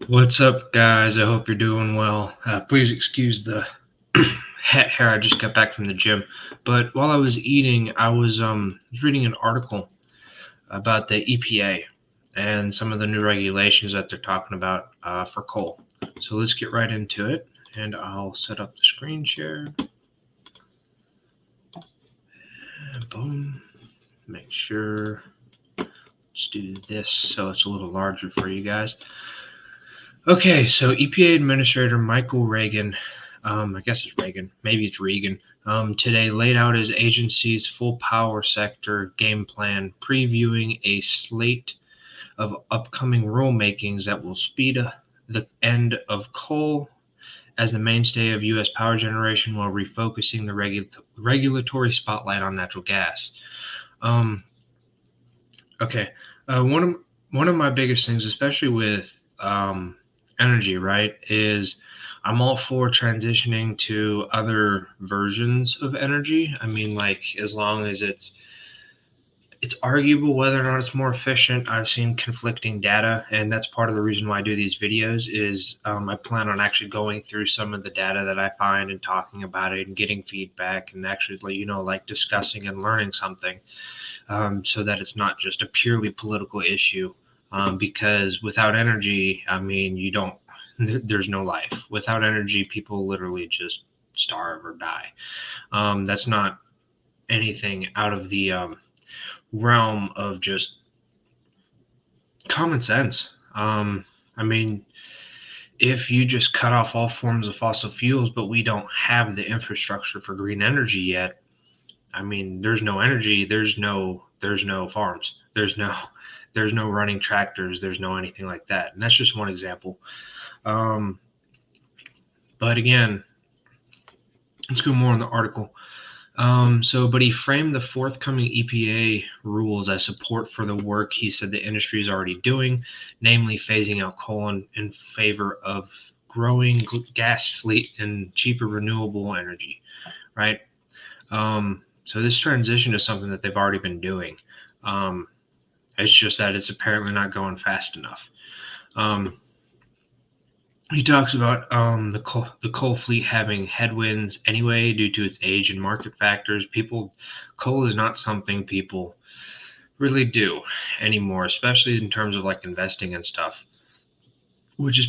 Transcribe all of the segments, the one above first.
What's up, guys? I hope you're doing well. Please excuse the hair. I just got back from the gym, but while I was eating, I was reading an article about the EPA and some of the new regulations that they're talking about for coal. So let's get right into it, and I'll set up the screen share. And boom. Make sure. Let's do this so it's a little larger for you guys. Okay, so EPA Administrator Michael Regan, I guess it's Reagan, maybe it's Regan, today laid out his agency's full power sector game plan, previewing a slate of upcoming rulemakings that will speed the end of coal as the mainstay of U.S. power generation while refocusing the regulatory spotlight on natural gas. Um, okay, one of my biggest things, especially with energy, right, is I'm all for transitioning to other versions of energy. I mean, like, as long as it's arguable whether or not it's more efficient. I've seen conflicting data, and that's part of the reason why I do these videos is I plan on actually going through some of the data that I find and talking about it and getting feedback and actually, like discussing and learning something, so that it's not just a purely political issue. Because without energy, I mean, there's no life. Without energy, people literally just starve or die. That's not anything out of the realm of just common sense. I mean, if you just cut off all forms of fossil fuels, but we don't have the infrastructure for green energy yet, I mean, there's no energy, there's no farms, there's no running tractors, there's no anything like that. And that's just one example. Um, but again, let's go more on the article. But he framed the forthcoming EPA rules as support for the work he said the industry is already doing, namely phasing out coal in favor of growing gas fleet and cheaper renewable energy, right? So this transition is something that they've already been doing. It's just that it's apparently not going fast enough. He talks about the coal fleet having headwinds anyway due to its age and market factors. Coal is not something people really do anymore, especially in terms of like investing and stuff, which is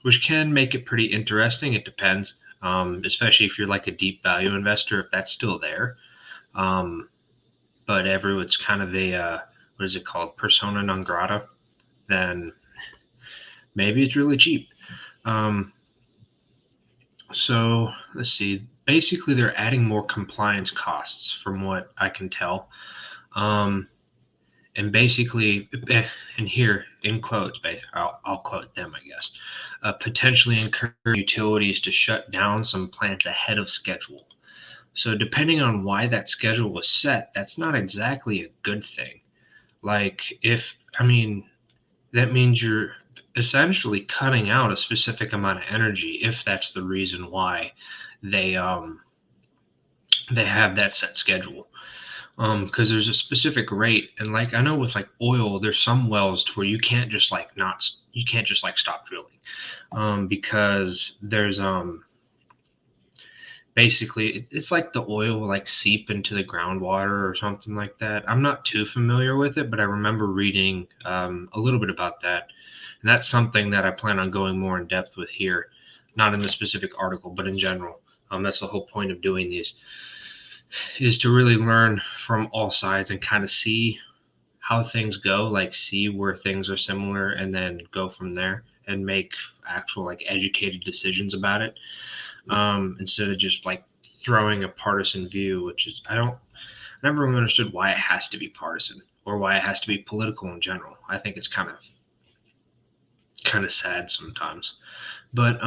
which can make it pretty interesting. It depends, especially if you're like a deep value investor, if that's still there. Um, but everyone's kind of what is it called, persona non grata, then maybe it's really cheap. Um, so let's see. Basically, they're adding more compliance costs, from what I can tell. And basically, and here in quotes, I'll quote them, I guess, potentially encourage utilities to shut down some plants ahead of schedule. So, depending on why that schedule was set, that's not exactly a good thing. Like, I mean, that means you're essentially cutting out a specific amount of energy if that's the reason why they they have that set schedule. Because there's a specific rate, and like I know with like oil, there's some wells to where you can't just like stop drilling, because there's basically it's like the oil will like seep into the groundwater or something like that. I'm not too familiar with it, but I remember reading a little bit about that. And that's something that I plan on going more in depth with here, not in the specific article, but in general. That's the whole point of doing these, is to really learn from all sides and kind of see how things go, like see where things are similar and then go from there and make actual like educated decisions about it, instead of just like throwing a partisan view, which is I never really understood why it has to be partisan or why it has to be political in general. I think it's kind of sad sometimes. But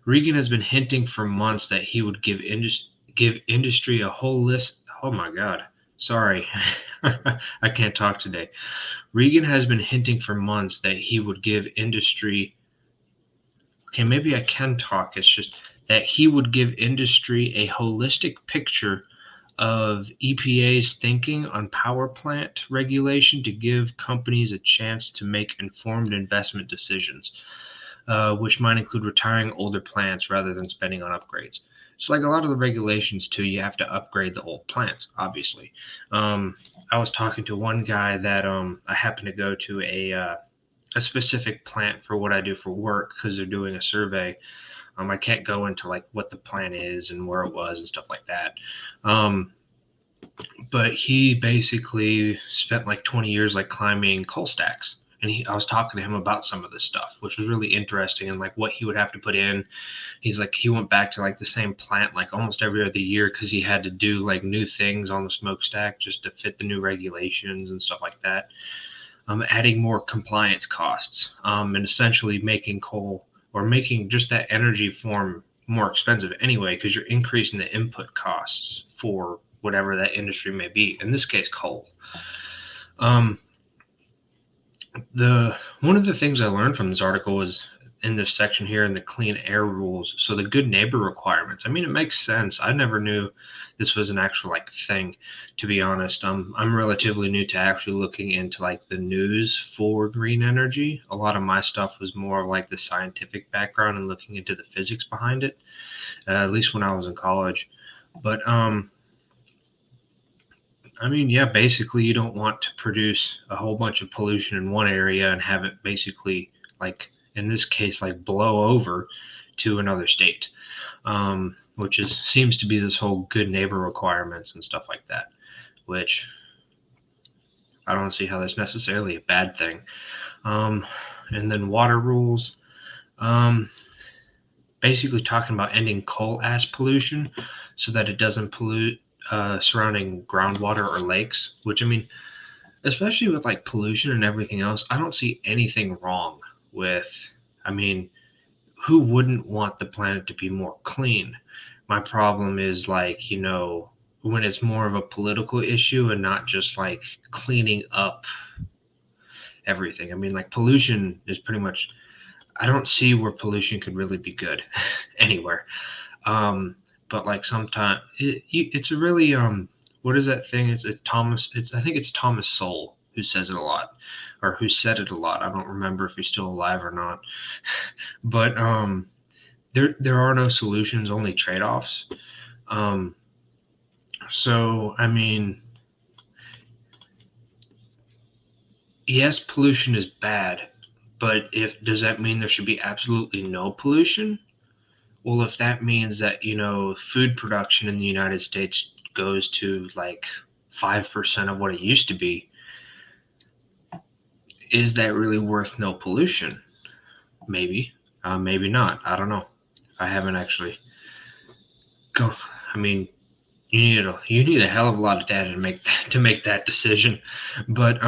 Regan has been hinting for months that he would give industry a whole list. Oh my God, sorry, I can't talk today. Regan has been hinting for months that he would give industry. Okay, maybe I can talk. It's just that he would give industry a holistic picture of EPA's thinking on power plant regulation to give companies a chance to make informed investment decisions, which might include retiring older plants rather than spending on upgrades. So, like a lot of the regulations, too, you have to upgrade the old plants, obviously. I was talking to one guy that I happened to go to a specific plant for what I do for work because they're doing a survey. I can't go into like what the plant is and where it was and stuff like that. But he basically spent like 20 years like climbing coal stacks. And I was talking to him about some of this stuff, which was really interesting, and like what he would have to put in. He's like, he went back to like the same plant like almost every other year because he had to do like new things on the smokestack just to fit the new regulations and stuff like that. Adding more compliance costs, and essentially making coal or making just that energy form more expensive anyway, because you're increasing the input costs for whatever that industry may be. In this case, coal. One of the things I learned from this article was in this section here in the clean air rules. So the good neighbor requirements. I mean, it makes sense. I never knew this was an actual like thing, to be honest. I'm relatively new to actually looking into like the news for green energy. A lot of my stuff was more like the scientific background and looking into the physics behind it, at least when I was in college. But I mean, yeah, basically, you don't want to produce a whole bunch of pollution in one area and have it basically, like in this case, like blow over to another state, which seems to be this whole good neighbor requirements and stuff like that, which I don't see how that's necessarily a bad thing. And then water rules, basically talking about ending coal ash pollution so that it doesn't pollute surrounding groundwater or lakes, which I mean, especially with like pollution and everything else, I don't see anything wrong with, I mean, who wouldn't want the planet to be more clean? My problem is like, when it's more of a political issue and not just like cleaning up everything. I mean, like pollution is pretty much, I don't see where pollution could really be good anywhere. But like sometimes it's a really what is that thing? I think it's Thomas Sowell who says it a lot, or who said it a lot. I don't remember if he's still alive or not. But there are no solutions, only trade-offs. So I mean, yes, pollution is bad, but does that mean there should be absolutely no pollution? Well, if that means that, food production in the United States goes to like 5% of what it used to be, is that really worth no pollution? Maybe, maybe not. I don't know. I haven't actually I mean, you need a hell of a lot of data to make that decision. But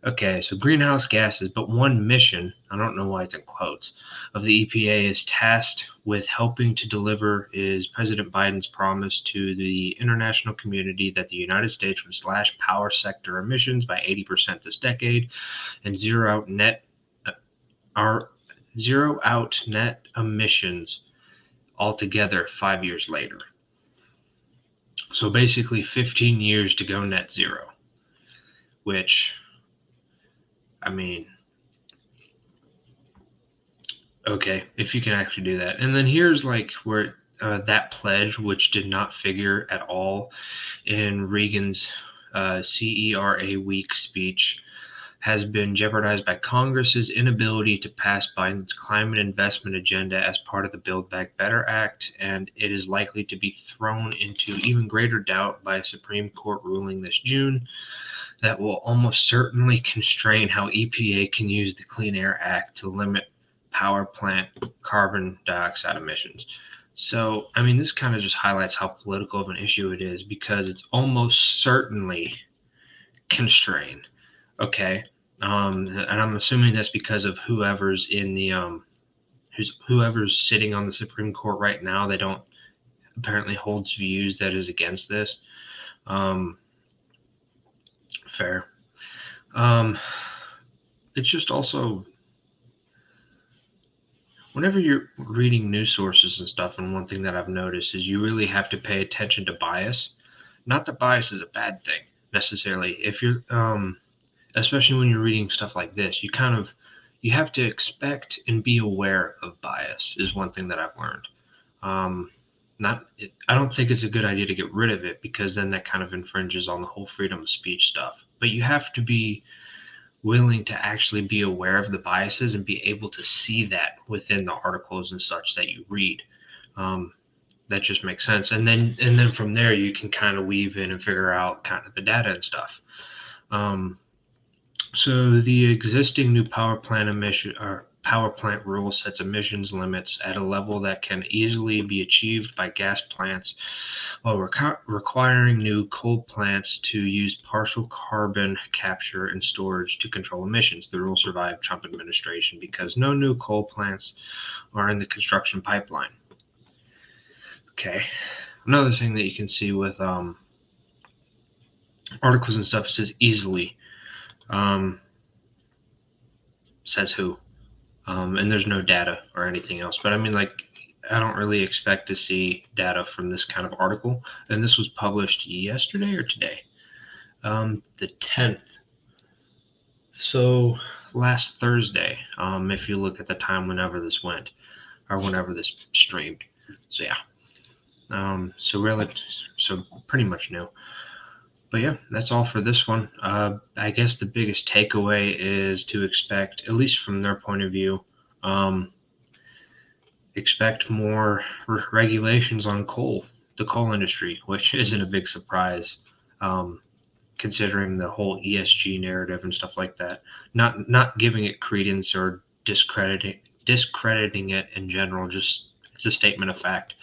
okay, so greenhouse gases, but one mission, I don't know why it's in quotes, of the EPA is tasked with helping to deliver is President Biden's promise to the international community that the United States would slash power sector emissions by 80% this decade and zero out net emissions altogether 5 years later. So basically 15 years to go net zero, which, I mean, okay, if you can actually do that. And then here's like where that pledge, which did not figure at all in Regan's CERA week speech, has been jeopardized by Congress's inability to pass Biden's climate investment agenda as part of the Build Back Better Act, and it is likely to be thrown into even greater doubt by a Supreme Court ruling this June that will almost certainly constrain how EPA can use the Clean Air Act to limit power plant carbon dioxide emissions. So, I mean, this kind of just highlights how political of an issue it is because it's almost certainly constrained. Okay. And I'm assuming that's because of whoever's in the whoever's sitting on the Supreme Court right now. They don't apparently holds views that is against this. Fair. It's just also whenever you're reading news sources and stuff, and one thing that I've noticed is you really have to pay attention to bias. Not that bias is a bad thing necessarily. If you're, especially when you're reading stuff like this, you have to expect and be aware of bias is one thing that I've learned. I don't think it's a good idea to get rid of it, because then that kind of infringes on the whole freedom of speech stuff. But you have to be willing to actually be aware of the biases and be able to see that within the articles and such that you read. That just makes sense. And then from there you can kind of weave in and figure out kind of the data and stuff. So the existing new power plant rule sets emissions limits at a level that can easily be achieved by gas plants, while requiring new coal plants to use partial carbon capture and storage to control emissions. The rule survived Trump administration because no new coal plants are in the construction pipeline. Okay. Another thing that you can see with articles and stuff, it says easily. Says who. And there's no data or anything else. But I mean, like, I don't really expect to see data from this kind of article. And this was published yesterday or today? The 10th. So last Thursday, if you look at the time whenever this went, or whenever this streamed. So yeah. So pretty much new. But yeah, that's all for this one. I guess the biggest takeaway is to expect, at least from their point of view, expect more regulations on the coal industry, which isn't a big surprise, considering the whole ESG narrative and stuff like that. Not giving it credence or discrediting it in general. Just it's a statement of fact.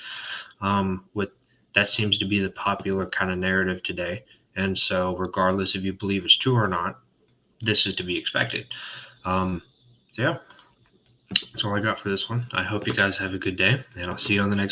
That seems to be the popular kind of narrative today. And so regardless if you believe it's true or not, this is to be expected. So yeah, that's all I got for this one. I hope you guys have a good day, and I'll see you on the next